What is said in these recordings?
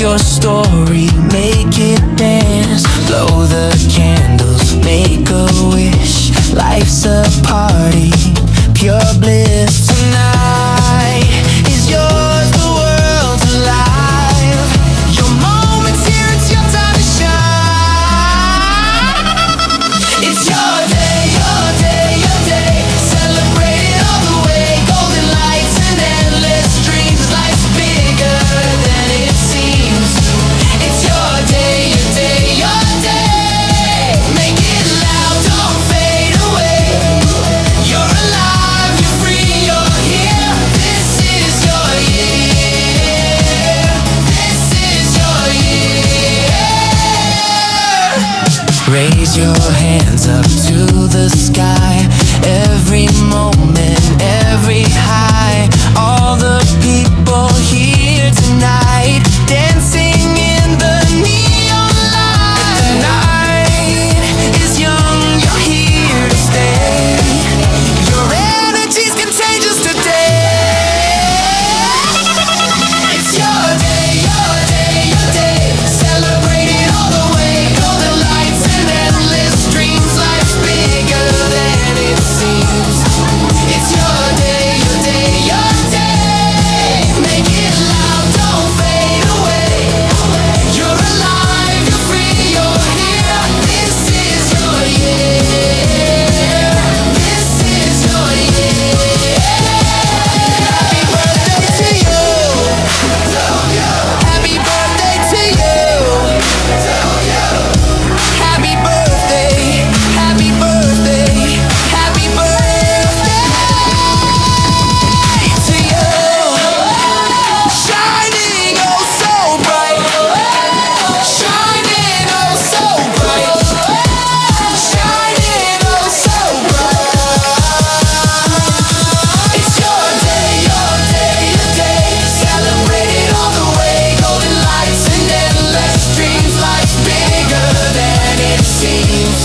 your story, make it dance. Blow the candles, make a wish. Life's a party, pure bliss. Tonight is yours, the world's alive. Your moment's here, it's your time to shine. It's your day, your day, your day. Celebrate it all the way. Golden lights and endless dreams. Life's bigger than it seems. It's your day, your day, your day. Make it loud, don't fade away. You're alive, you're free, you're here. This is your year. This is your year. Raise your hands up to the sky. Every moment, every high. All the people here tonight, dancing in the neon light. The night is young, you're here to stay. Your energy's contagious today. It's your day, your day, your day. Celebrate it all the way. Golden lights and endless dreams. Life's bigger than it seems. It's your day, your day, your day. Make it loud, don't fade away. You're alive, you're free, you're here. This is your year. This is your year. Happy birthday to you. Happy birthday to you. Happy birthday, happy birthday, happy birthday to you. Shining oh so bright. Shining oh so bright. Shining oh so bright. It's your day, your day, your day. Celebrate it all the way. Golden lights and endless dreams. Life's bigger than it seems.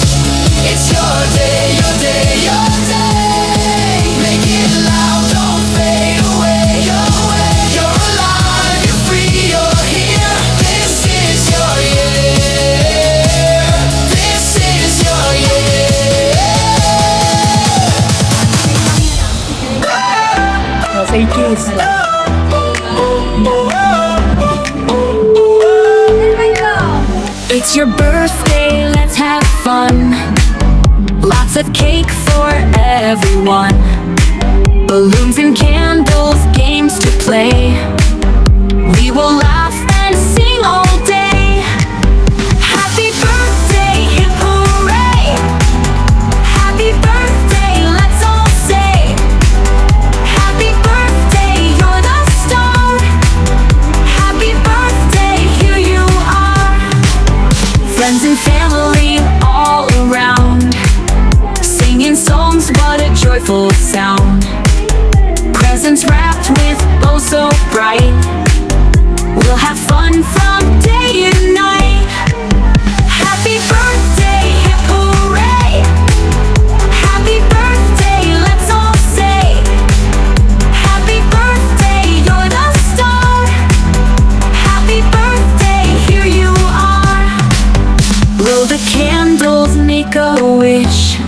It's your day, your day, your day. Make it loud, don't fade away. You're alive, you're free, you're here. This is your year. This is your year. Say cheese. It's your birthday, let's have fun. Lots of cake for everyone. Balloons and candles, games to play. We will laugh and sing all day. Happy birthday, hip hooray. Happy birthday, let's all say. Happy birthday, you're the star. Happy birthday, here you are. Friends and family all around, singing songs, what a joyful sound. Presents wrapped with bows so bright. We'll have fun from day and night. Happy birthday, hip hooray. Happy birthday, let's all say. Happy birthday, you're the star. Happy birthday, here you are. Blow the candles, make a wish.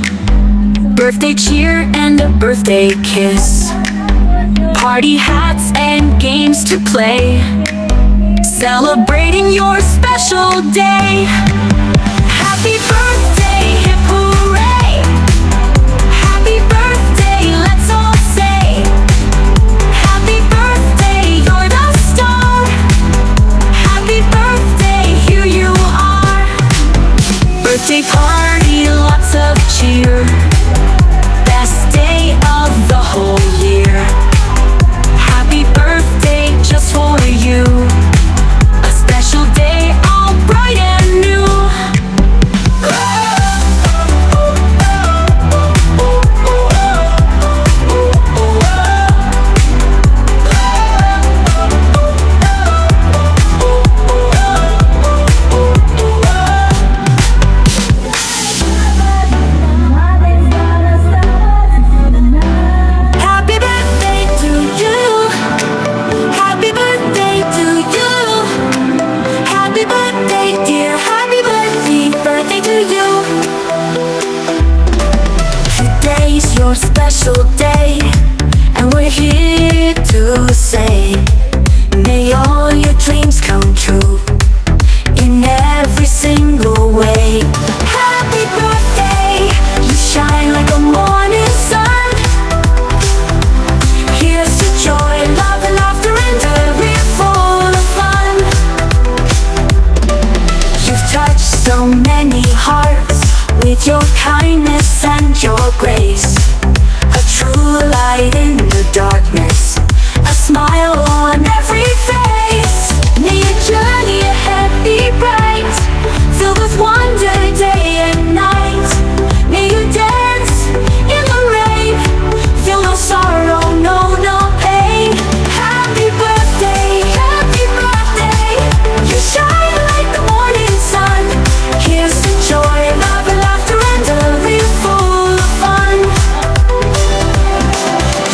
Birthday cheer and a birthday kiss. Party hats and games to play. Celebrating your special day. Happy birthday, hip hooray. Happy birthday, let's all say. Happy birthday, you're the star. Happy birthday, here you are. Birthday party, lots of cheer. Best day of the whole year. Happy birthday just for you. A special day all bright and new. grace. A true light in the darkness, a smile on every face. May your journey ahead be bright, filled with wonder day and night. May you dance in the rain, feel no sorrow, no pain. Happy birthday, you shine like the morning sun. Here's to joy, love, and laughter, and a life full of fun.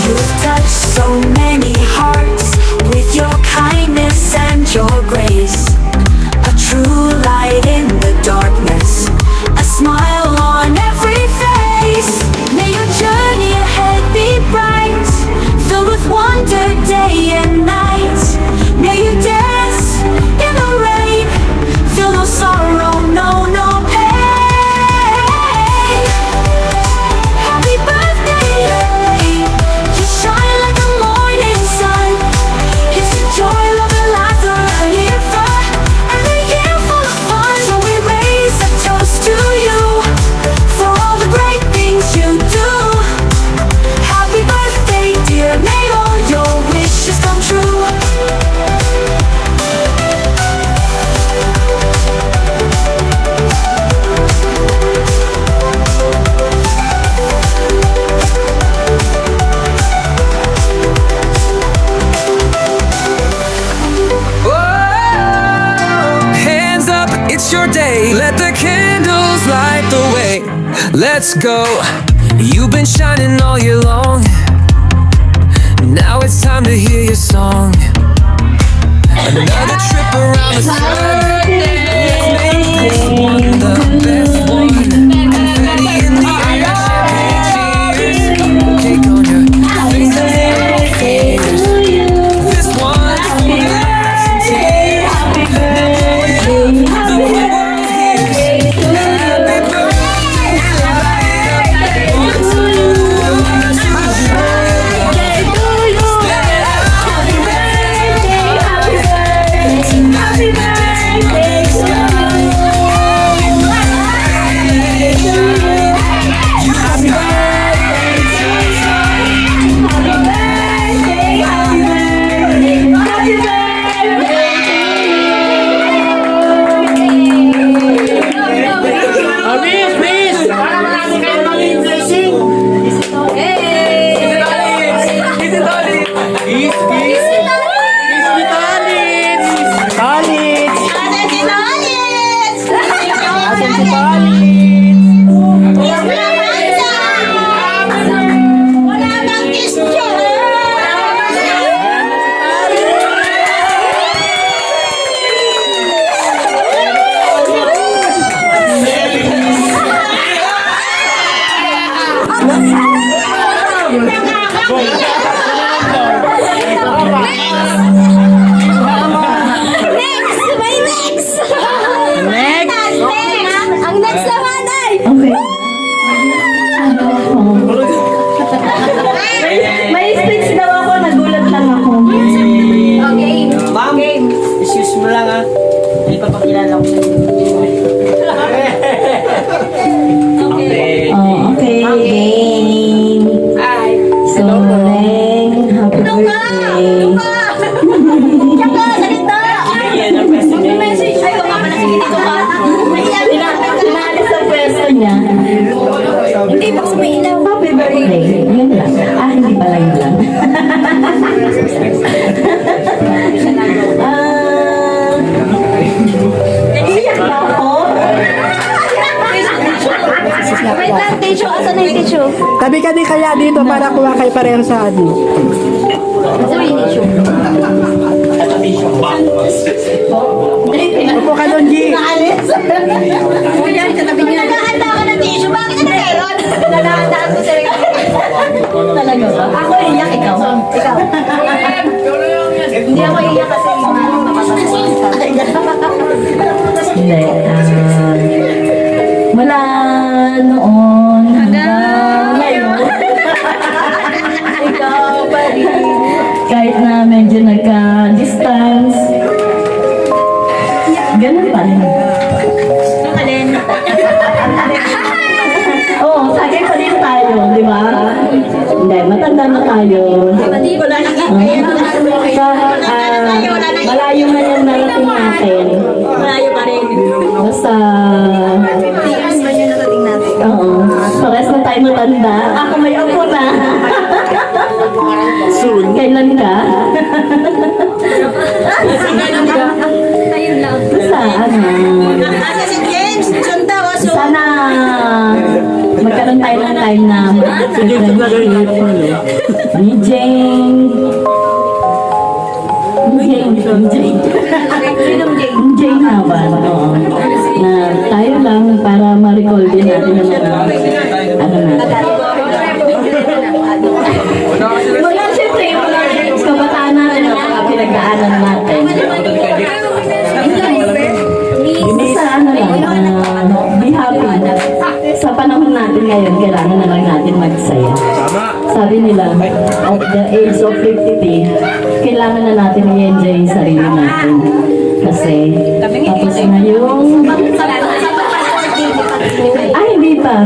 You've touched so many hearts with your kindness and your grace. A true light in the darkness, a smile on every face. May your journey ahead be bright, filled with wonder day and night. May you dance in the rain, feel no sorrow, no pain. Happy birthday, you shine like the morning sun. It's the joy, love, and laughter, a year full of fun. So we raise a toast to you for all the great things you do. Happy birthday, dear, may all your wishes come true. Hands up, it's your day. Let the candles light the way. Let's go. You've been shining all year long. Now it's time to hear your song. Another trip around the sun. Let's make this one the best one. Confetti in the air, champagne cheers. Cake on your faces and your fears. This one's for the laughs and tears. The whole world hears. Happy birthday, light up. Ang next naman ay... May speech daw ako, nagulat lang ako. Okay. Ma'am, excuse mo lang ha. Hindi pa pakilala ko sa inyo. Okay. Oh, okay, game. Hi. So, Leng, happy birthday. Tsaka, salita! Yan ang president. Message. Ay, baka pala sige dito ka. Pinalis sa pwesto niya. Hindi, baka may ilaw. Happy birthday. Yun lang. Hindi pala yun lang. Iyak na ako. Wait lang, tissue. Asan na yung tissue? Tabi ka din kaya dito para kuha kayo pareho sa ano. Asan yung tissue? Upo ka doon, G. Kuya, katabi niyo. Naghahanda ako ng tissue. Bakit na meron? Naghahanda ako sa Talaga ba? Ako iyak, ikaw. Ikaw. Hindi ako iyak kasi mapapasok. Hindi. Mula noon hanggang ngayon. Ikaw pa rin. Kahit na medyo nagka-distance. Ganun pa rin. Alin? Oo, sagay pa din tayo. tayo, di ba? Hindi, matanda na tayo. Wala na Malayo na yung narating natin. Malayo pa rin. Basta, Tigas man yung narating natin. oo, pares na tayo matanda. Ako may apo na. Soon. Kailan ka? Ayun lang. Basta, Asa si James? Sunta o so? sana magkaroon tayo ng time na mag-friendship ni Jane. Jane Haban, oo. Na tayo lang para ma-recall din natin yung mga ano natin. Wala siyempre, wala kabataan natin ang mga pinagdaanan natin. Basta ano lang, be happy. Sa panahon natin ngayon, kailangan na lang natin magsaya. Sabi nila, at the age of 50, kailangan na natin i-enjoy yung sarili natin. Kasi, tapos na yung...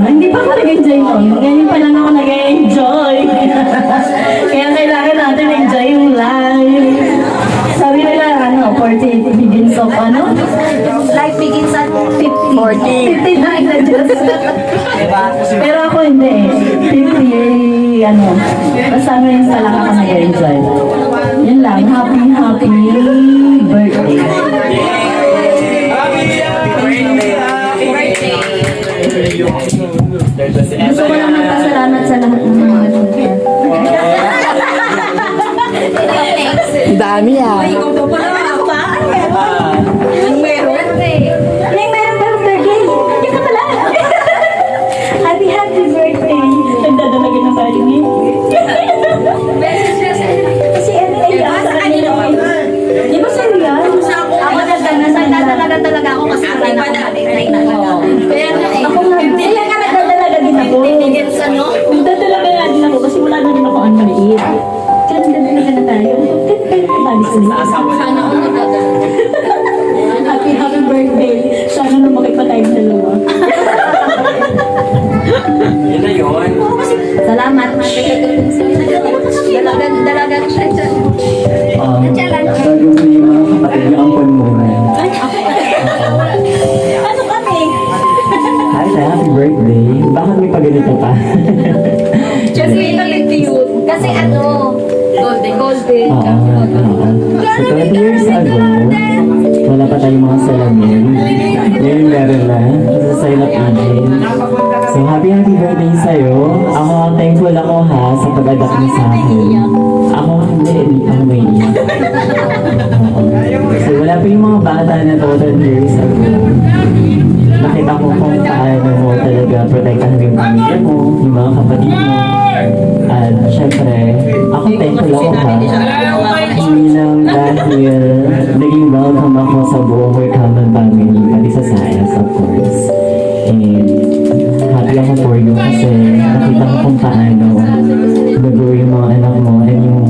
Hindi pa ako nag-enjoy nun. Ngayon pa lang ako nag-enjoy. Kaya kailangan natin enjoy yung life. Sabi nila, 40 begins of Life begins at 50. 50 na Diyos. Pero ako hindi. 50, basta ngayon pa lang ako nag-enjoy. Yun lang, happy birthday. Gusto ko lang magpasalamat sa lahat ng mga Ang dami ah. Ako ba? Ang meron? Yung meron bang birthday? Yung ka pala. Happy birthday. Nagdadalagin na tayo ni. Kasi ano yan? Sa kanila. Di ba sa'yo yan? Ako nagdadalaga talaga ako kasi wala na akong maliit na Ako nga. Kaya nga nagdadalaga din ako. Begins ano? Nagdadalaga nga din ako kasi wala na din ako ang maliit. Kaya nagdadalaga na tayo. Sana ako nagdadalaga. Happy birthday. Sana lumaki pa tayong dalawa. Yun na yun. Salamat. Dalaga siya dyan. Gagawin ko yung mga kapatid niyo ang muna. Ano kami? Hi, happy birthday. Bakit may paganito pa? Kasi Kasi golden. Oo. So 20 years ago, wala pa tayong mga salamin. Ngayon meron na. Sa sign up agent. So happy birthday sa'yo. Ako, thankful ako ha sa pag-adapt mo sa akin. Ako, hindi ako may iyak. So wala pa yung mga bata na 12 years ago. Nakita ko kung paano mo talaga protektahan yung pamilya mo, yung mga kapatid mo. At syempre, ako thankful ako ha. Hindi lang dahil naging welcome ako sa buong Work Common family, pati sa science of course. And happy ako for you kasi nakita ko kung paano nag-grow yung mga anak mo and yung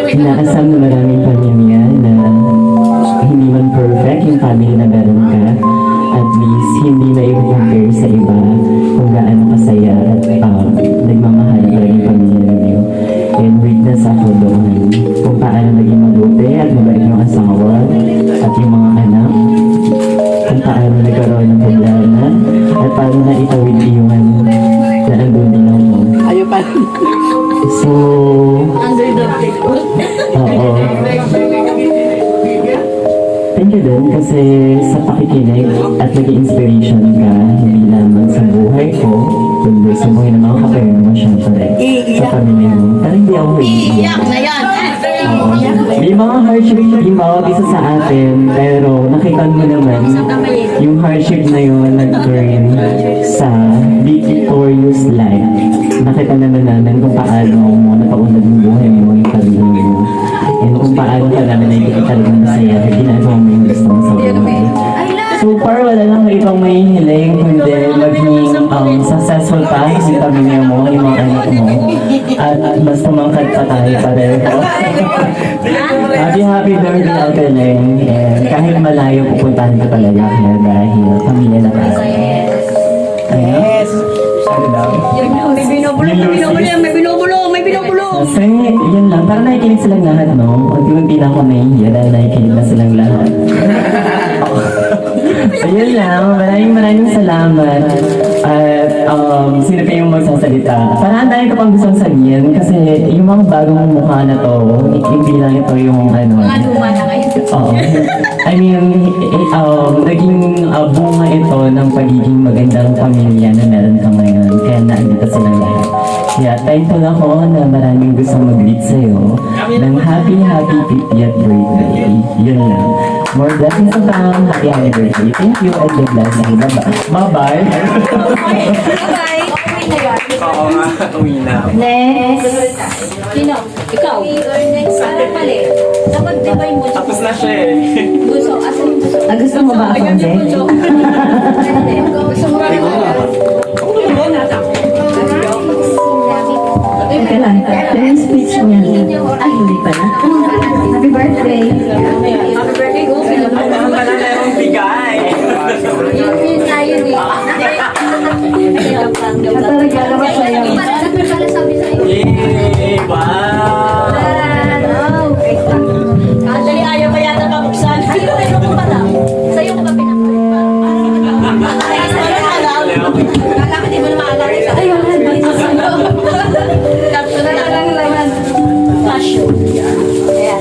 inaasam na maraming pamilya na hindi man perfect yung family na meron ka. At least, hindi na i-compare sa iba kung gaano kasaya at nagmamahal talaga yung pamilya niyo. And witness ako doon kung paano naging mabuti at mabait yung asawa at yung mga anak. Kung paano nagkaroon ng problema at paano na itawid yung na andun din ako. Ayaw pa. So, oo. Thank you din kasi sa pakikinig at naging inspiration ka hindi lamang sa buhay ko, kundi sa buhay ng mga kapatid mo, syempre, sa pamilya mo. Pero hindi ako iiyak. na yan. Oo. May mga hardship yung bawat isa sa atin, pero nakita mo naman yung hardship na yun nag-turn sa big victorious life. Nakita naman namin kung paano mo napaunod yung buhay mo, yung pamilya mo. And kung paano ka namin nakikita talagang masaya at ginagawa mo yung gusto mo sa buhay. So far, wala lang ibang may hiling kundi maging successful pa yung pamilya mo, yung mga anak mo. At mas tumangkad pa tayo pareho. Happy birthday, Alcaling. And kahit malayo, pupuntahan ka talaga kaya dahil pamilya na tayo. Yes! Ano daw? May binubulong. Kasi yun lang, parang nakikinig silang lahat, no? Unti-unti na ako nahihiya dahil nakikinig na silang lahat. So yun lang, maraming salamat. At sino pa yung magsasalita? Parang ang dami ko pang gustong sabihin kasi yung mga bagong mukha na to, hindi lang ito yung ano. Mga luma na kayo. Oo. I mean, naging bunga ito ng pagiging magandang pamilya na meron ka ngayon. Kaya naandito silang lahat. Kaya thankful ako na maraming gusto mag-greet sa'yo ng happy 50th birthday. Yun lang. More blessings to come. Happy birthday. Thank you and God bless you. Bye-bye. Bye-bye. Oo nga, uwi na. Next. Sino? Ikaw? Parang mali. Dapat di ba yung buso? Tapos na siya eh. Buso. Asan yung buso? Gusto mo ba ako, Ayun yung Jay? buso. Gusto mo ba Teka lang. Yung speech niya. Ay, hindi pa na. Happy birthday. Happy birthday, go. Ang pala na yung bigay. Yun tayo eh. Talaga naman sa'yo. Yay! Wow! Dali ayaw ba yata mabuksan? Sa'yo ko pala. Sa'yo ko ba pinapalipan? Kala ko di mo na maalala. Ay, wala. Dito sa'yo. Kapso na lang. Fashion. Ayan.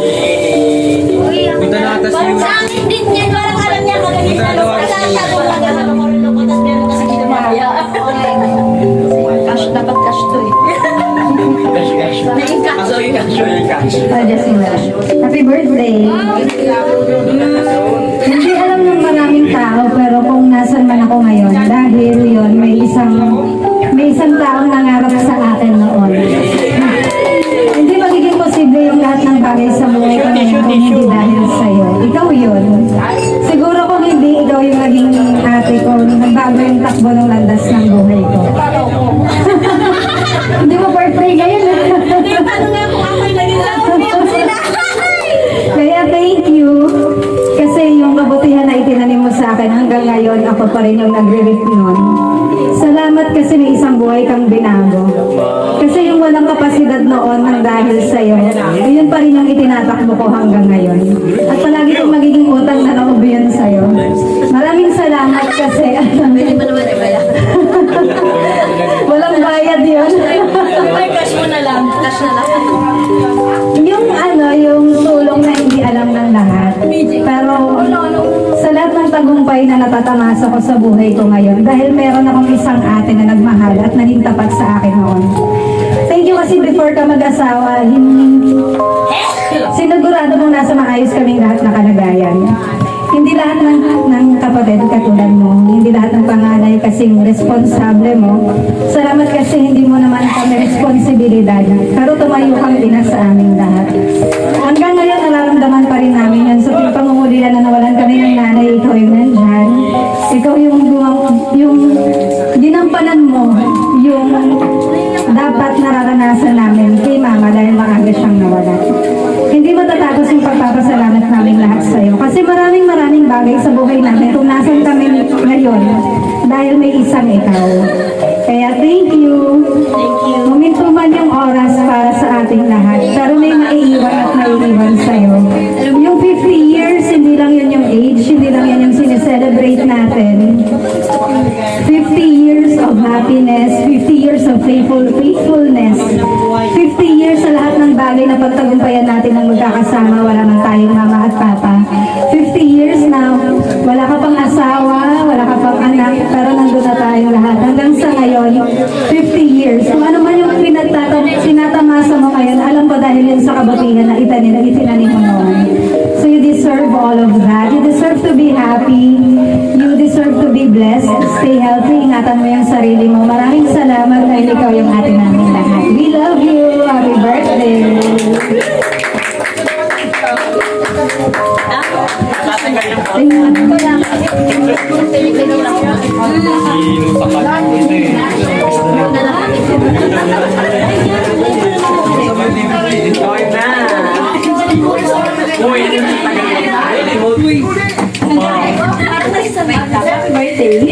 Punta na ata si Yuri. Sa akin din yan. Parang alam niya kagalit. Nagtatago lang ka naman ko rin ako. Tapos meron kasi kinamaya. Cash, dapat cash to eh. Cash. Cash. Happy birthday! Hindi alam ng maraming tao pero kung nasan man ako ngayon dahil yun may isang taong nangarap sa akin noon. Hindi magiging posible yung lahat ng bagay sa buhay ko ngayon kung hindi dahil sa'yo. Ikaw yun. Siguro kung hindi ikaw yung naging ate ko, nagbago yung takbo ng landas ng buhay ko. Hindi mo birthday ngayon. Ano nga kung ako'y naging Kaya thank you. Kasi yung kabutihan na itinanim mo sa akin hanggang ngayon, ako pa rin yung nagre-rip nun. Salamat kasi may isang buhay kang binago. Kasi yung walang kapasidad noon ng dahil sa'yo, yun pa rin yung itinatakbo ko hanggang ngayon. At palagi kong magiging utang na loob yun sa'yo. Maraming salamat kasi Pwede mo naman ay bayad. walang bayad yun. Ay, cash mo na lang. Cash na lang. yung tulong na hindi alam ng lahat. Pero sa lahat ng tagumpay na natatamasa ko sa buhay ko ngayon, dahil meron akong isang ate na nagmahal at naging tapat sa akin noon. Thank you kasi before ka mag-asawa, sinigurado mong nasa maayos kaming lahat na kalagayan. Hindi lahat ng kapatid katulad mo, hindi lahat ng panganay kasing responsable mo. Salamat kasi hindi mo naman kami responsibilidad, pero tumayo kang ina sa aming lahat. Hanggang ngayon, nararamdaman pa rin namin yan. So, yung pangungulila na nawalan kami ng nanay, ikaw yung nandyan. Ikaw yung ginampanan mo, yung dapat nararanasan namin kay mama dahil maaga siyang nawalan. Hindi matatapos yung pagpapasalamat namin lahat sa iyo. Kasi maraming bagay sa buhay namin kung nasan kami ngayon dahil may isang ikaw. Kaya thank you. Huminto man yung oras para sa ating lahat. Pero may maiiwan at maiiwan sa iyo. Yung 50 years, hindi lang yun yung age, hindi lang yun yung sineselebrate natin. 50 years of happiness, 50 years of faithfulness, 50 years sa lahat ng bagay na pagtagumpayan natin ng magkakasama, wala man tayong mama at papa. 50 years na wala ka pang asawa, wala ka pang anak, pero nandun na tayong lahat. Hanggang sa ngayon, 50 years. Kung ano man yung tinatamasa mo ngayon, alam ko dahil yun sa kabutihan na itinanim mo noon. So you deserve all of that. You deserve to be happy. You deserve to be blessed. Stay healthy. Ingatan mo yung sarili mo. Maraming salamat dahil ikaw yung atin namin lahat. We love you. Happy birthday. Parang nagsasabi ka. Happy birthday.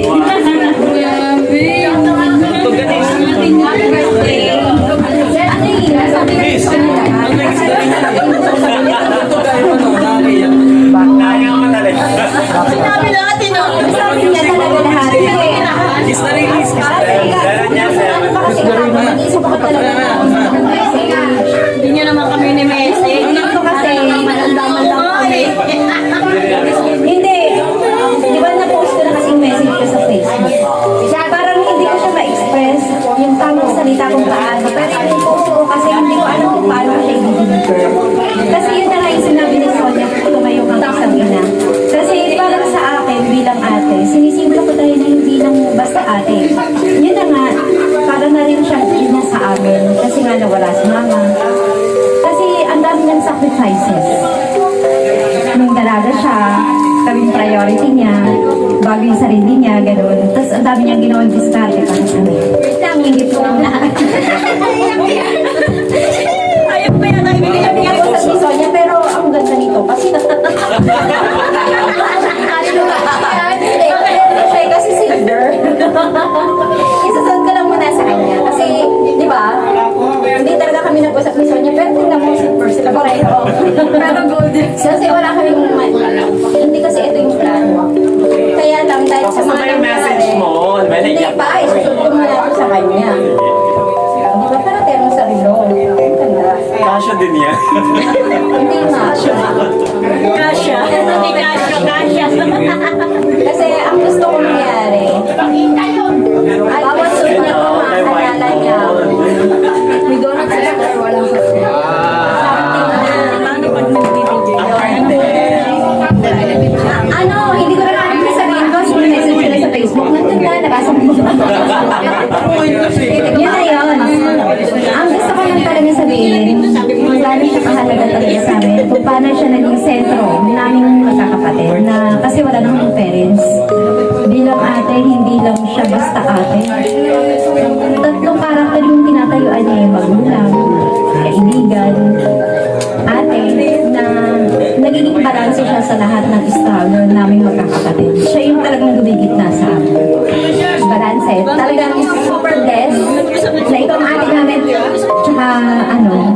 nag-iisip ako talaga ng message. Hindi nyo naman kami ni-message. Ito kasi, malandang-mandang kami. Hindi. Di ba na-post ko na kasing message ko sa Facebook? Parang hindi ko siya ma-express yung tamang salita kung paano. Pero yung post ko kasi hindi ko alam kung paano siya i-deliver. Kasi yun na nga yung sinabi ni Sonia kung tumayo kang sabi na. Kasi parang sa akin bilang ate, sinisimbolo ko tayo na hindi lang basta ate. Yun na nga, para na rin siyang ina sa amin. Kasi nga nawala si mama. Kasi ang dami ng sacrifices. Nung dalaga siya, kaming priority niya, bago yung sarili niya, gano'n. Tapos ang dami niyang ginawang diskarte para sa amin. Ang hingit ko lang lahat. Ayaw pa yan, ibigay niya po sa si Sonia, pero ang ganda nito kasi siya kasi silver. Isasunod ko lang muna sa kanya. Kasi, di ba, hindi talaga kami nag-usap ni Sonia, pero tingnan mo silver sila pareho. Pero gold. Kasi wala kaming, hindi kasi ito yung plan. Kaya lang, dahil sa mga nangyari, hindi pa, isusunod ko muna ako sa kanya. Di ba, pero terong sa rilo. Ang ganda. Kasha din yan. Hindi nga. Kasha. Hindi kasha. Kasi ang gusto ko nangyari, ay bawat suit niya ko maaalala niya. May donut sa store, walang kasi. Paano pag ano, hindi ko na alam na sabihin ko, message sila sa Facebook, nandun na, nakasama mo. Yun na yun. Ang gusto ko lang talaga sabihin, kung gaano siya kahalaga talaga sa amin, kung paano siya naging sentro naming magkakapatid, na kasi wala namang parents. Bilang ate, hindi lang siya basta ate. Tatlong karakter yung tinatayuan niya, yung magulang, kaibigan, ate, na nagiging balanse siya sa lahat ng struggle namin magkakapatid. Siya yung talagang gumigitna sa amin. Balanse. Talagang super blessed na ikaw ang ate namin. Tsaka,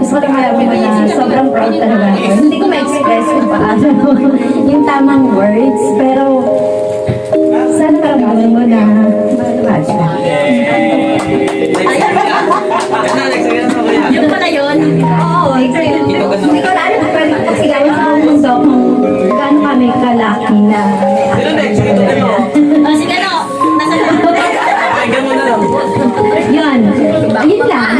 gusto ko rin malaman mo na sobrang proud talaga ako. Hindi ko ma-express kung paano yung tamang words, pero sana karamdaman mo na mahal siya. Yung pala yun? Oo, hindi ko alam kung pwede magsigawan sa mundo kung gaano kami kalaki na sige no, nasa yun, yun lang.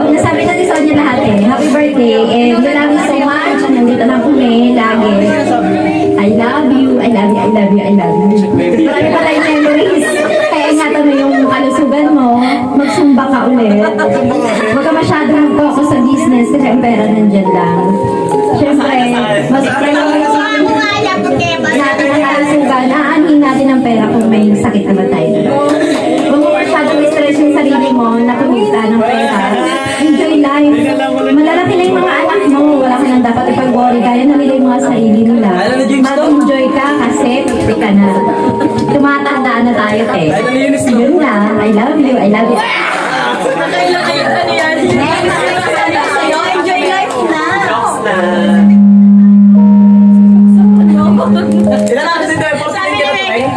Nasabi na ni Sonia lahat eh. Happy birthday and you love me so much. Nandito lang kami lagi. I love you, I love you, I love you, I love you. Marami pala yung memories. Kaya ingatan mo yung kalusugan mo. Magsumba ka ulit. Huwag ka masyadong mag-focus sa business kasi ang pera nandyan lang. Siyempre, mas priority natin ang kalusugan. Aanin natin ang pera kung may sakit naman tayo. Huwag mo masyadong stress yung sarili mo na kumita ng pera. Enjoy life. Malalaki na yung mga anak mo. Wala ka nang dapat ipag-worry. Kaya na nila yung mga sarili nila. Mag-enjoy ka kasi pipti ka na. Tumatandaan na tayo, te. Yun na. I love you. I love you. Enjoy life na.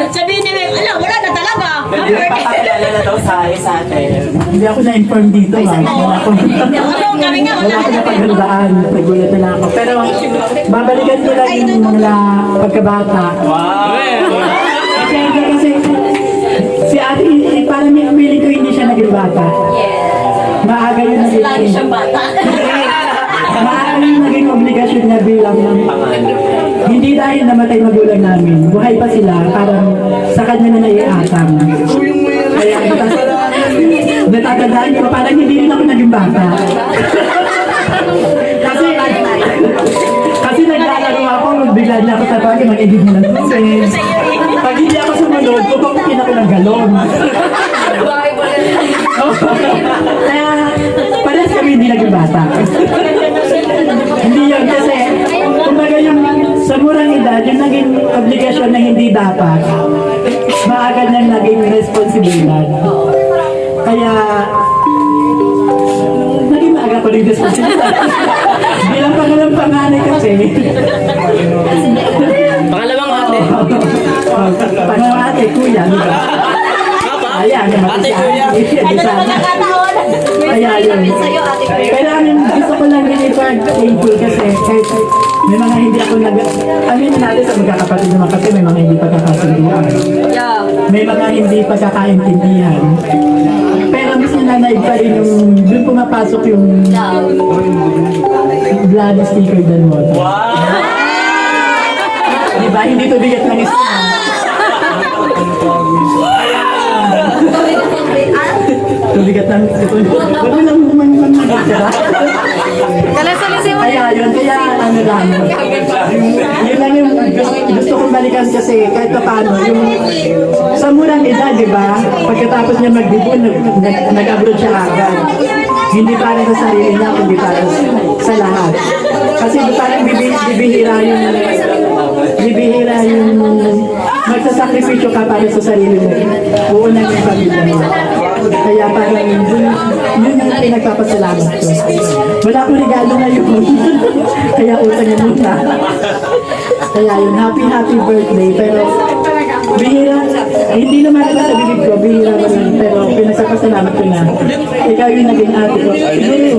Sabihin ni Meg, ala, wala na talaga. Papakilala na daw sa atin. Hindi ako na-inform dito. Wala ako napaghandaan. Nagulat na ako. Pero babalikan ko lang yung mga pagkabata. Kasi si ate, parang yung feeling ko hindi siya naging bata. Maaga yun naging Lagi siyang bata. maaga yung naging obligasyon niya bilang hindi dahil namatay magulang namin. Buhay pa sila, parang sa kanya na naiatang. Kaya natatandaan ko, parang hindi rin ako naging bata. kasi naglalaro ako, bigla niya ako sa bagay, mag-edit mo ng tubig. Pag hindi ako sumunod, pupukin ako ng galon. Kaya, parang kami hindi naging bata. Hindi yun, kasi kumbaga yung sa murang edad, yung naging obligasyon na hindi dapat, maaga nang naging responsibilidad. Kaya, naging maaga ko rin responsibilidad. Bilang panganay kasi. Pangalawang ate. Pangalawang ate, kuya. Ayan, Ate, kuya. Ano na magkakataon? Kaya yun. Pero gusto ko lang din i-thank you kasi kahit may mga hindi ako amin natin sa magkakapatid naman kasi may mga hindi pagkakasunduan. May mga hindi pagkakaintindihan. Pero mas nananaig pa rin yung doon pumapasok yung blood is thicker than water. Diba? Hindi to bigat ng isip. Tubigat ng isip. Wag mo lang Kaya yun, kaya ano lang. Yun lang yung gusto kong balikan kasi kahit pa paano, yung sa murang edad, di ba? Pagkatapos niya mag-debut, nag-abroad siya agad. Hindi para sa sarili niya, kundi para sa lahat. Kasi parang bibihira yung magsasakripisyo ka para sa sarili mo. Uunan yung pamilya mo. Kaya parang yun yung pinagpapasalamat ko. Wala akong regalo ngayon. Kaya utang niya muna. Kaya yun, happy birthday. Pero bihira, hindi naman ako sa bibig ko, bihira naman. Pero pinagpapasalamat ko na ikaw yung naging ate ko. Siguro,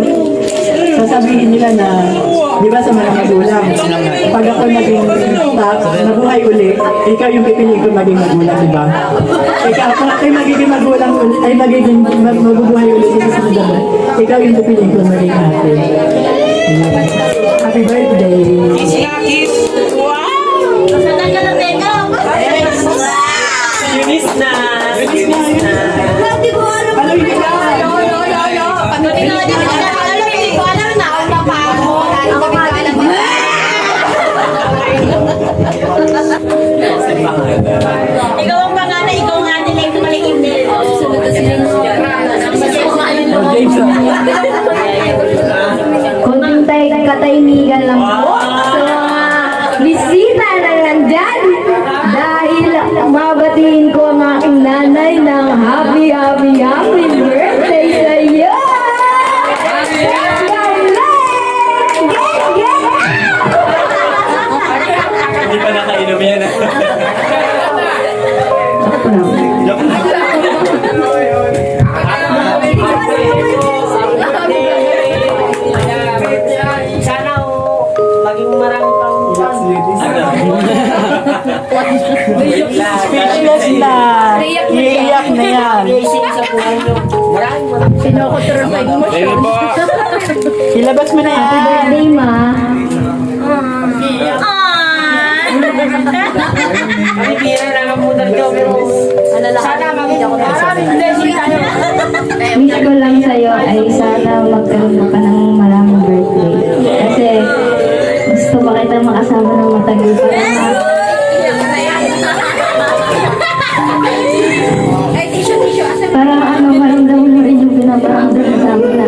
sasabihin nila na, di ba sa mga magulang, pag ako naging nabuhay uli, ikaw yung pipiliin ko maging magulang, di ba? Ikaw, kung ako'y magiging magulang uli, ay magiging mabubuhay uli sa susunod na, ikaw yung pipiliin ko maging ate. Happy birthday! Yunis na! Ano yung Ikaw ang pangalan, ikaw nga nila yung maliit nila. Konting katahimigan lang po sa mga bisita na nandyan. Dahil mabatiin ko ang aking nanay ng happy birthday sa iyo! Hindi pa nakainom yan. Sana maging marami pang speechless na? Iiyak na yan. blessing sa buhay nyo. Maraming Ilabas mo na yan. Happy birthday, ma! Kami pira lang ang mudan ko, pero sana maging maraming blessing tayo. Wish ko lang sa'yo ay sana magkaroon ka ng maraming birthday. Kasi gusto ba kita makasama ng matagal para ano, maramdaman mo rin yung pinaparamdam sa amin na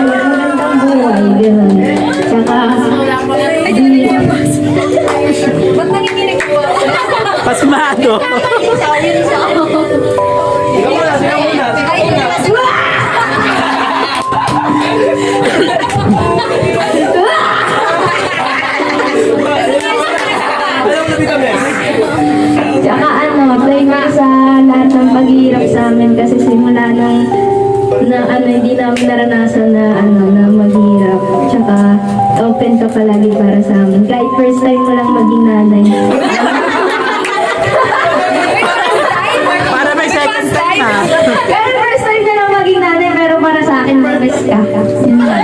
magandang buhay, gano'n. Tsaka, Pasmado. Tsaka ano, thank you sa lahat ng paghihirap sa amin kasi simula nung hindi namin naranasan na maghirap. Tsaka open ka palagi para sa amin. Kahit first time mo lang maging nanay. Para may second time ha. Kahit first time na lang maging nanay, pero para sa akin, mabes ka. Yun lang.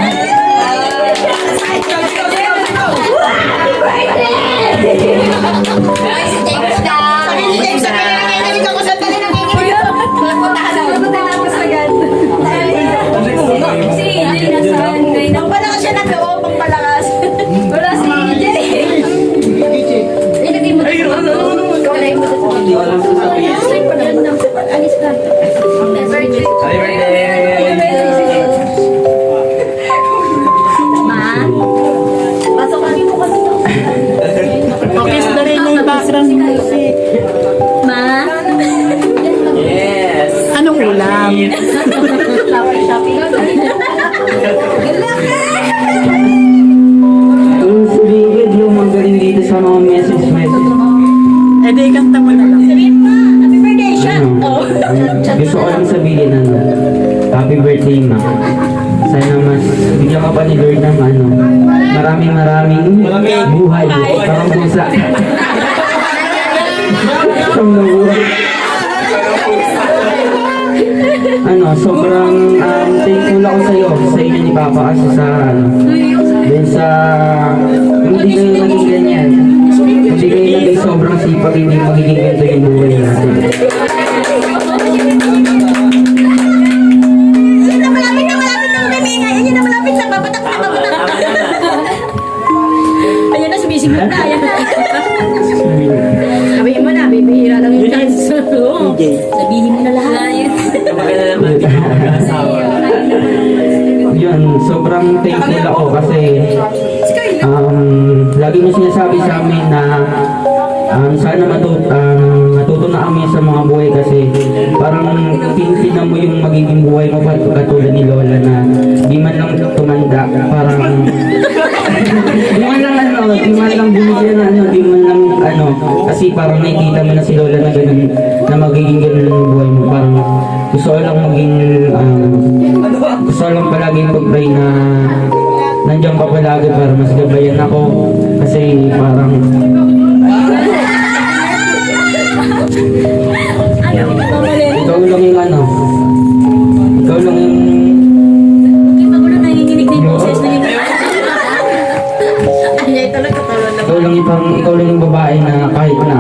sana mas bigyan ka pa ni Lord ng ano, maraming buhay. Parang pusa. Ano, sobrang thankful ako sa inyo ni Papa kasi sa ano, dahil sa hindi kayo naging ganyan. Hindi kayo naging sobrang sipag, hindi magiging ganito yung buhay natin. Ayan na, sumisigmot na. Ayan na. Sabihin mo na, bibihira lang yung chance. Sabihin mo na lahat. Yun, sobrang thankful ako kasi lagi mo sinasabi sa amin na sana matuto na kami sa mga buhay kasi parang tinan mo yung magiging buhay mo katulad ni Lola na di man lang tumanda, parang di man lang binigyan na di man lang kasi parang nakikita mo na si Lola na ganun, na magiging ganun ang buhay mo, parang gusto ko lang maging gusto ko lang palagi pag-pray na nandiyan ka palagi para mas gabayan ako kasi parang ikaw lang yung ikaw lang yung Hindi pa ko na nanginginig na yung boses na yun. Ay, talaga talaga. ikaw lang yung parang ikaw lang yung babae na kahit na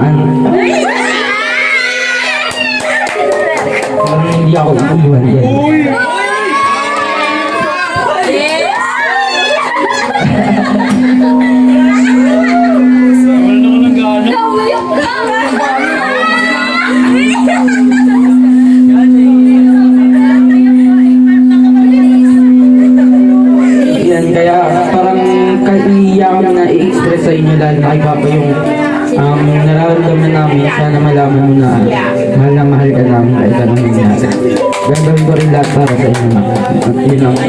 parang hindi ako iwan yan. Yan, kaya parang kaiyak na i-express sa inyo lalo kay Papa yung nararamdaman namin. Sana malaman mo na mahal ka namin kahit anong nangyari. Gagawin ko rin lahat para sa inyo. At yun lang.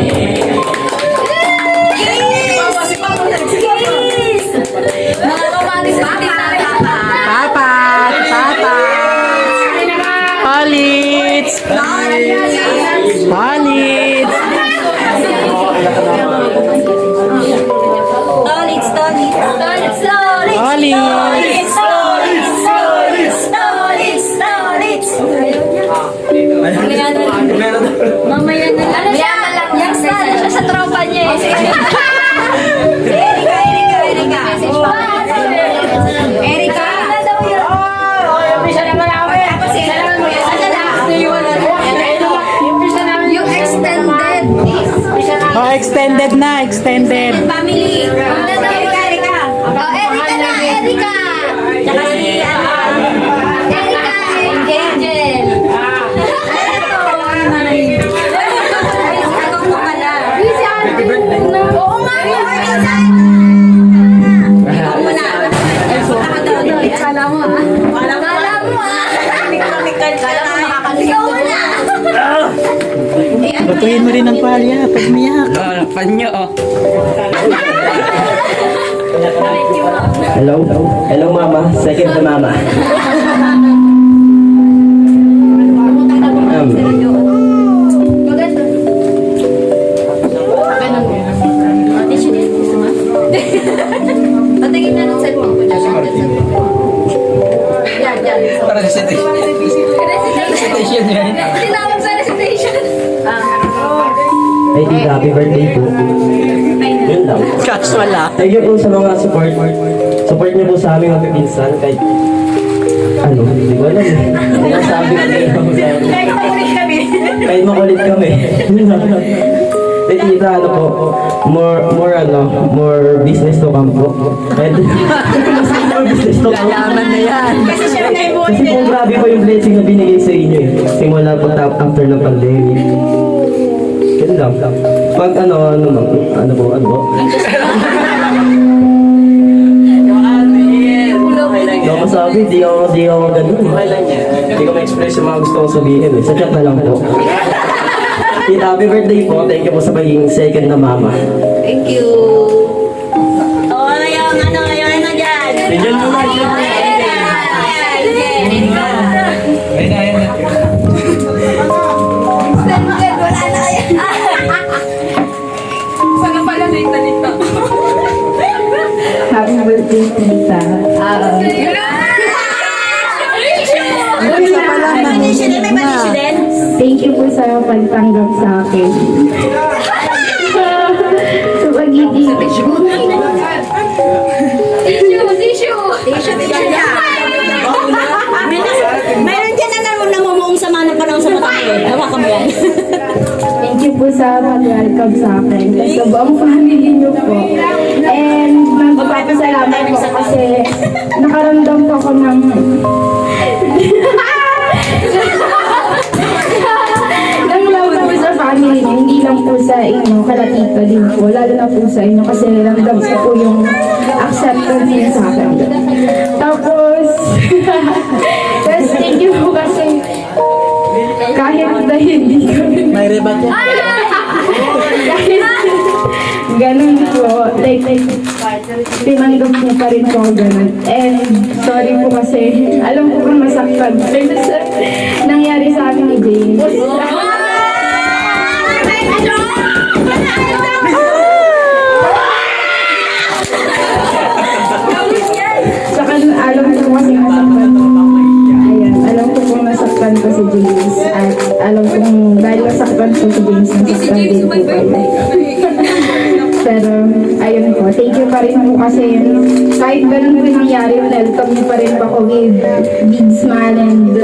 Mamaya na lang. Yang sana siya sa tropa niya eh. Erika. Yung extended. Oh, extended na, extended. Family. Erika. Erika. Tsaka si Erika and Angel. Oo nga, ikaw muna. Kala mo ikaw muna. Batuhin mo rin ang palya pag umiyak. Panyo, oh. Hello? Hello, Mama. Second to Mama. Patingin na ng cellphone ko dyan. Yan. Para sa Recitation yan. Tinawag sa recitation. Ay, tita, happy birthday po. Yun lang. Casual ah. Thank you po sa mga support. Support niyo po sa aming magpipinsan kahit hindi ko alam. Sinasabi ko kayo. Kahit makulit kami. Eh, tita, more business to come po. Kahit more business to come. Yaman na yan. Kasi po grabe po yung blessing na binigay sa inyo eh. Simula po after ng pandemic. Yun lang. Pag ano po. Hindi ako masabi, di ako ganun. Hindi ko ma-express yung mga gusto kong sabihin eh. Sa chat na lang po. Tita, happy birthday po. Thank you po sa pagiging second na mama. Thank you. Yung dyan. Tingnan mo na siya. Extended, wala na yan. Happy birthday, Tita. Thank you po sa pagtanggap sa akin. Sa pagiging... Meron dyan na namumuong sama ng panahon sa mata ko. Hawakan mo yan. Thank you po sa pag-welcome sa akin. Sa buong family niyo po. And magpapasalamat po kasi nakaramdam po ako ng... ng love po sa family niyo. Hindi lang po sa inyo, kalatito din po. Lalo na po sa inyo kasi ramdam ko po yung acceptance niyo sa akin. Tapos, tapos thank you po kasi kahit na hindi kami May rebat yan. ganun po, like, tinanggap niya pa rin po ako ganun. And sorry po kasi, alam ko kung masaktan. Pero sa nangyari sa akin ni James. Saka alam ko kasi masaktan. Ayan, alam ko kung nasaktan ko si James. At alam kong dahil nasaktan ko si James, nasaktan din po kayo. Pero, ayun po, thank you pa rin po kasi kahit ganun po nangyari, welcome niyo pa rin po ako with big smile and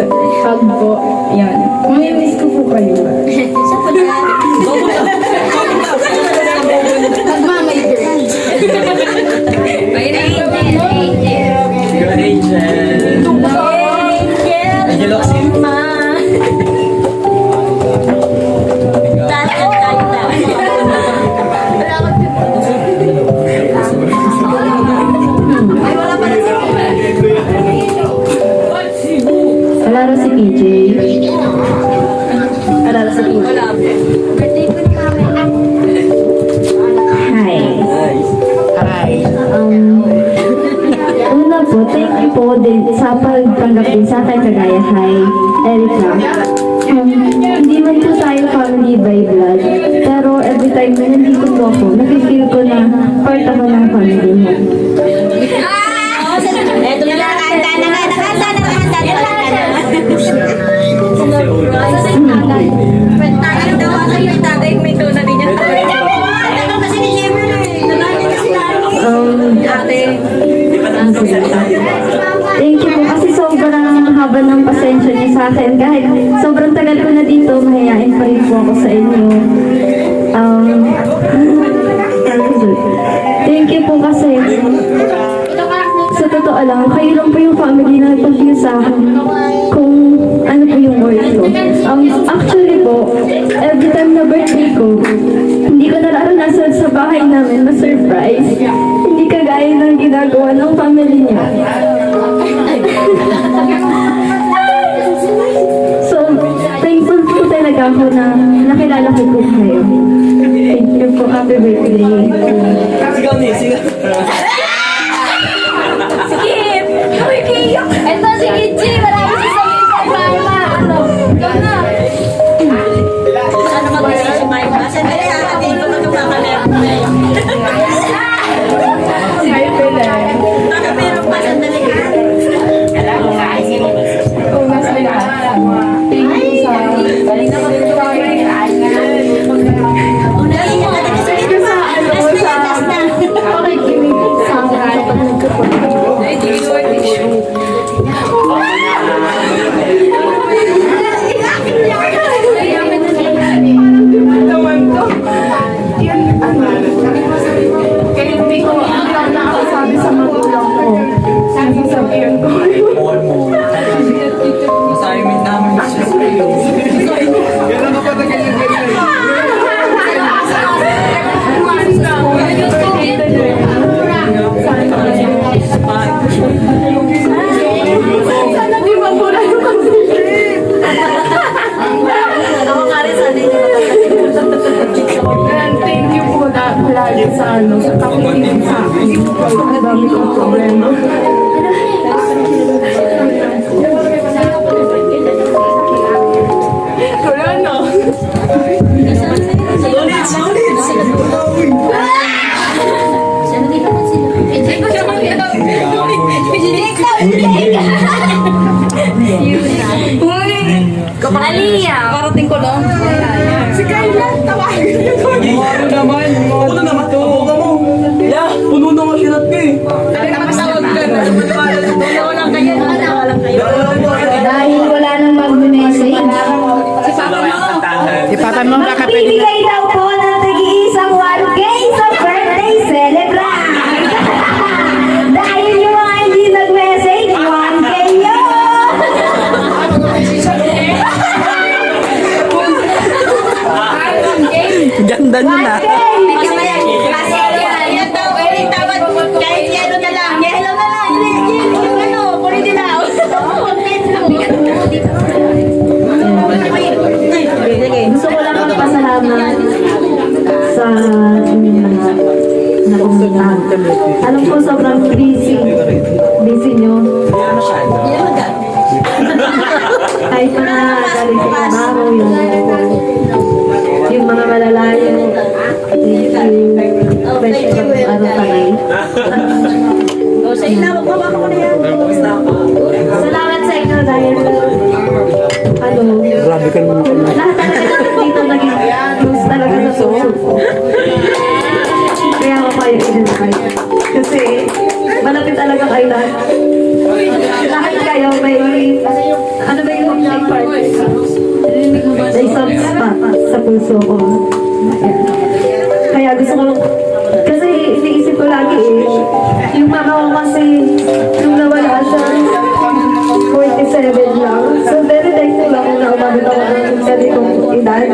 hug po. Ayan. Mamimiss ko po kayo. Magmamay girl. Good Angel. Angel Oxy. Wala rin si PJ. Wala rin si PJ. Hi. Una po, thank you po din sa pagtanggap din sa akin kagaya. Hi, Erica. Hindi man po tayo family by blood, pero every time na nandito po ako, nakifeel ko na part ako ng family mo. Eto na lang, nakanta na nga, nakanta na. Tagay daw ako yung tagay, may tuna din yan. Tagay kasi ni Jimmy eh. Tagay kasi ate. Thank you po kasi sobrang haba ng pasensya niyo sa akin. Kahit sobrang tagal ko na dito, mahihain pa rin po ako sa inyo. Thank you po kasi sa totoo lang, kayo lang po yung family na nagpag-view sa akin kung ano po yung worth ko. Actually po, every time na birthday ko, hindi ko nararanasan sa bahay namin na surprise. Hindi kagaya ng ginagawa ng family niya. So, thankful po talaga ako na nakilala ko po kayo. Thank you po. Happy birthday. Sigaw ni, sigaw. Ito si Gigi, marami si Samin kay Mama. Go na. Ano mag-isip si Mike? Sandali, atin ko magkakakalap. Hi, Pele. Nakapirong pa, sandali. Una sa lahat. Thank you sa... Unahin niya talaga sa Thank you sa ano, sa pakikinig sa akin kapag nagkapag. Naman to. Yun, kaya hindi ko ang nakasabi sa magulang ko. Sasabihin ko. More, more. Assignment namin is just Gano'n ka pa na ganyan. Sana di mabura yung concept. Ako nga rin sanay na And thank you po na lagi sa ano, sa pakikinig sa akin. Ang dami kong problema. Wala na. Solid, solid. Gusto ko lang magpasalamat sa mga nakumitahan. Alam ko sobrang busy nyo. Kahit mga galing sa trabaho, yung mga malalayo, fresh ng tanay. Salamat sa inyo dahil Grabe ka naman. lahat talaga dito naging close talaga sa puso ko. Kaya ako kayo in-invite. Kasi malapit talaga kayo lahat. Lahat kayo may, ano ba yung may part? May soft spot sa puso ko. Ayan. Kaya gusto ko, kasi iniisip ko lagi yung mama ko kasi nung nawala siya, 47 lang. So very thankful ako na umabot ako ng ganitong edad.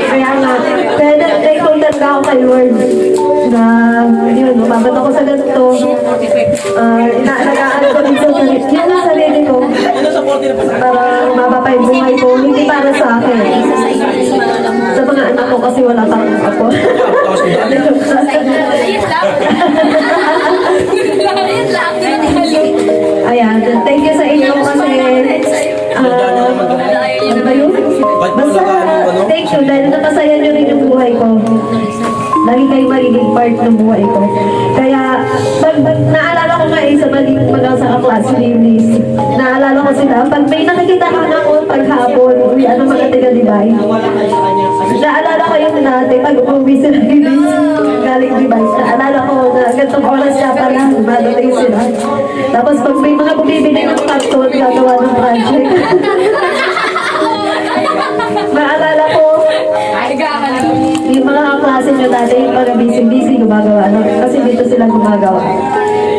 Kaya nga, pero thankful talaga ako kay Lord na yun, umabot ako sa ganito. Inaalagaan ko dito yung sarili ko para mababa yung buhay ko, hindi para sa akin. Sa mga anak ko kasi wala pang ako. Ayan, thank you sa inyo kasi ano ba yun? Basta thank you dahil napasaya nyo rin yung buhay ko. Lagi kayo magiging part ng buhay ko. Kaya pag naalala ko nga sa maging mga sa ka-class release, naalala ko sila, pag may nakikita ka na ako paghapon, uwi ano mga taga-Dibay, naalala ko yung dati, pag umuwi sila release, galing Dibay, naalala ko na gantong oras siya pala, madating sila. Tapos pag may mga bumibili ng karton, gagawa ng project. Naalala ko, yung mga kaklase nyo dati, yung mga busy gumagawa, no? Kasi dito sila gumagawa.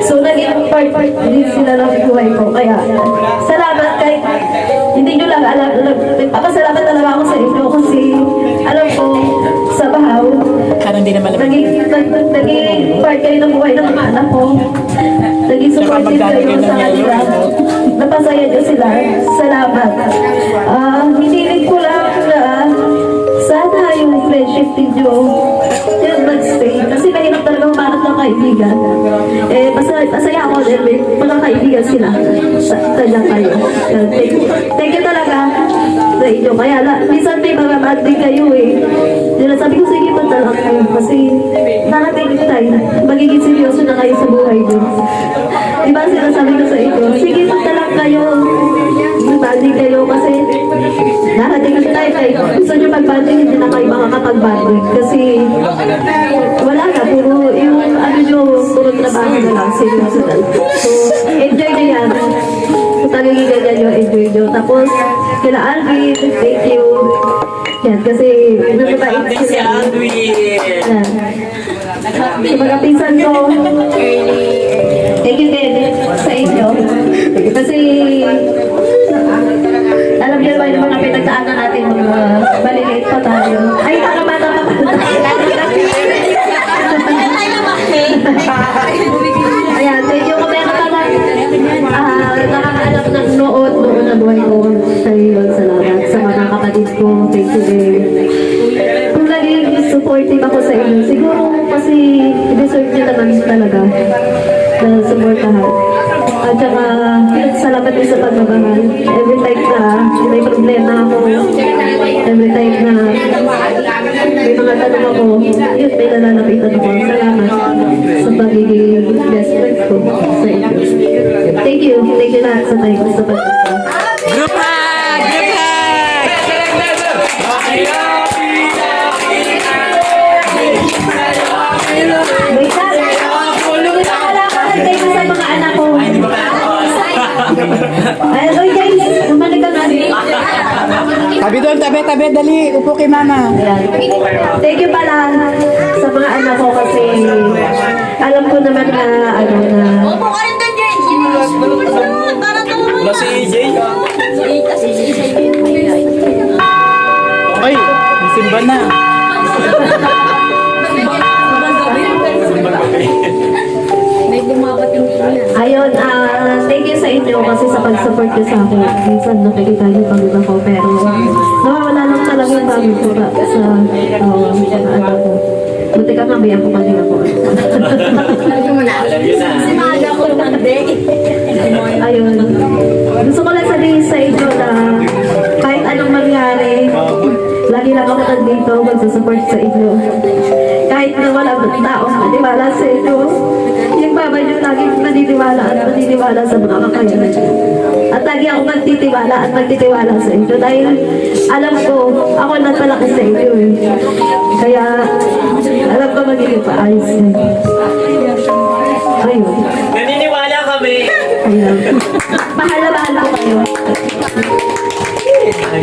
So, naging part din sila ng buhay ko. Kaya, salamat kahit hindi nyo lang alam. Nagpapasalamat talaga ako sa inyo kasi alam ko, sa Bahaw, naging part kayo ng buhay ng mga anak ko. Naging supportive kayo sa kanila. Napasaya nyo sila. Salamat. Hinilig ko lang na sana yung friendship ninyo yun mag-stay. Kasi mahirap talaga umanap ng kaibigan. Masaya ako dahil may mga kaibigan sila. Sadya kayo. Thank you talaga sa inyo. Kaya minsan may mga bad day kayo sabi ko, sige pa talaga kayo. Kasi narating time, magiging seryoso na kayo sa buhay din. Diba sinasabi ko sa inyo, sige pa talaga kayo. Bad-day kayo kasi narating ang time gusto nyo mag-banding, hindi na kayo makakapag-banding. Kasi wala na, puro yung ano nyo, puro trabaho na lang, seryoso na. So, enjoy nyo yan. Kung talagang ganyan nyo, enjoy nyo. Tapos, kila Alvin, thank you. Yan, kasi nababait sila. Yan. Yung mga pinsan ko, thank you din sa inyo. Kasi, alam niyo ba yung mga pinagdaanan natin mga maliliit pa tayo. Ay, bata pa. Ayan, thank you. Kung meron ka lang nakakaalam ng noon na buhay ko. Sa'yo, salamat. Sa mga kapatid ko, thank you din. Kung naging supportive ako sa inyo, siguro kasi deserve niyo naman talaga na supportahan. At saka, salamat din sa pagmamahal. Every time na may problema ako, every time na may mga tanong ako, yun, may nalalapitan ako. Salamat sa pagiging best friend ko sa inyo. Thank you. Thank you lahat sa time sa pagmamahal. Group hug! Group hug! Wait lang. Wala ka nagtay ko sa mga anak ko. Ay, oy guys, bumalik ka na. Tabi doon, tabi, dali. Upo kay mama. Thank you pala sa mga anak ko kasi alam ko naman na ano na Wala si AJ. Ay, may simba na. Ayun, thank you sa inyo kasi sa pag-support niyo sa akin. Minsan nakikita niyo pagod ako, pero nawawala lang talaga yung pagod ko sa ano ko. Buti ka mamaya ko kanina ko. Ayun. Gusto ko lang sabihin sa inyo na kahit anong mangyari, lagi lang ako nandito magsusupport sa inyo. Kahit na wala taong maniwala sa inyo, yung baba nyo lagi naniniwala at naniniwala sa mga kakayanan. At lagi ako magtitiwala at magtitiwala sa inyo dahil alam ko, ako nagpalaki sa inyo eh. Kaya alam ko magiging paayos eh. Ayun. Naniniwala kami! Ayun. Mahal ko kayo. Ay,